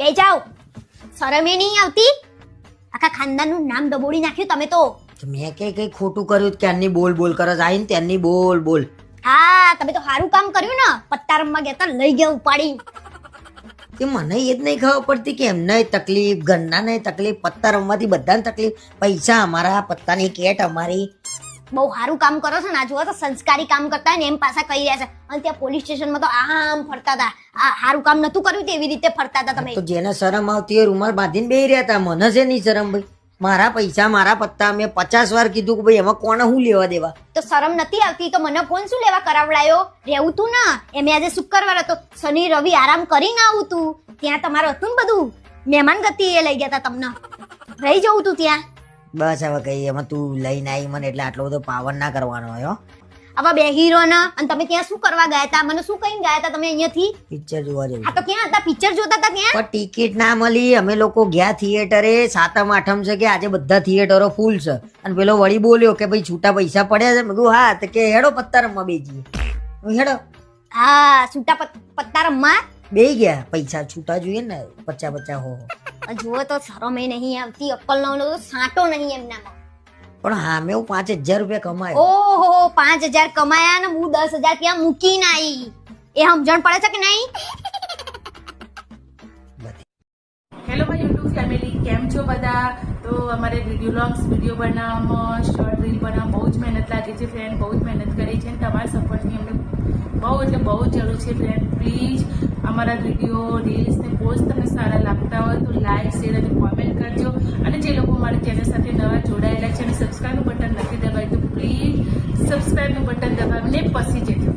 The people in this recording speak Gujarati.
બે જાઓ. શરમે નહીં આવતી? આખા ખાનદાનનું નામ દબોડી નાખ્યું તમે તો. મેં કઈ ખોટું કર્યું ક્યારની બોલ બોલ કરે આઈને ત્યારની બોલ બોલ. હા, તમે તો સારું કામ કર્યું ને. પત્તા રમવા ગયા તા, લઈ ગયા ઉપાડી. કે મને એ જ નહીં ખબર પડતી કે એમને તકલીફ, ઘરના તકલીફ, પત્તા રમવાથી બધાને તકલીફ, પૈસા અમારા, પત્તાની કેટ અમારી. બહુ સારું કામ કરો છો ને. આ જુઓ તો સંસ્કારી કામ કરતા હોય ને એમ પાછા કહી રહ્યા છે. અને ત્યાં પોલીસ સ્ટેશનમાં તો આમ ફરતા હતા. આ સારું કામ નતું કર્યું તેવી રીતે ફરતા હતા તમે. તો જેને શરમ આવતી એ રૂમાલ બાંધીને બેહી રહ્યા હતા. મને છે નહીં શરમ ભાઈ. મારા પૈસા, મારા પત્તા. મેં 50 વાર કીધું કે ભાઈ એમાં કોને હું લેવા દેવા. તો શરમ નથી આવતી તો મને ફોન શું લેવા કરાવડાયો? રહેવું તું ને. એમે આજે શુક્રવાર હતો, શનિ રવિ આરામ કરીને આવું તું. ત્યાં તમારું હતું ને બધું. મહેમાન ગતિ એ લઈ ગયા હતા તમને. રહી જવું તું ત્યાં. બસ હવે કઈ એમાં તું લઈને આવી મને એટલે આટલો બધો પાવર ના કરવાનો હોય. આવા બે હીરો ના. અને તમે ત્યાં શું કરવા ગયા હતા? મને શું કહીને ગયા હતા તમે અહીંયાથી? પિક્ચર જોવા જવું. હા તો ક્યાં હતા? પિક્ચર જોતા હતા ત્યાં? પણ ટિકિટ ના મળી. અમે લોકો ગયા થિયેટરે. 7મ 8મ છે કે આજે બધા થિયેટરો ફૂલ છે. અને પેલો વળી બોલ્યો કે ભાઈ છૂટા પૈસા પડ્યા છે. મેં કીધું હા. તો કે હેડો પત્તા રમવા બેજીએ. હેડો. હા, છૂટા પત્તા રમવા બે ગયા. પૈસા છૂટા જોઈએ ને 50 હો. જુઓ તો શરમ એ નહીં આવતી. અક્કલ નો સાંટો નહીં એમનામાં. પણ હા મેં 5000 રૂપિયા કમાયો. ઓહો, 5000 કમાયા ને હું 10,000 ત્યાં મૂકીને આવી. એ સમજણ પડે છે કે નહીં? હેલો માય યુટ્યુબ ફેમિલી, કેમ છો બધા? તો અમારે વિડીયો બનાવવામાં, શોર્ટ રીલ બનાવવામાં બહુ જ મહેનત લાગી છે ફ્રેન્ડ. બહુ જ મહેનત કરી છે. તમારા સપોર્ટની અમને બહુ એટલે બહુ જ જરૂર છે ફ્રેન્ડ. પ્લીઝ અમારા વિડીયો, રીલ્સને પોસ્ટ તમને સારા લાગતા હોય તો લાઈક, શેર અને કોમેન્ટ કરજો. અને જે લોકો મારી ચેનલ સાથે નવા જોડાયેલા છે અને સબસ્ક્રાઈબનું બટન નથી દબાવ્યું તો પ્લીઝ સબસ્ક્રાઈબનું બટન દબાવીને પછી જજો.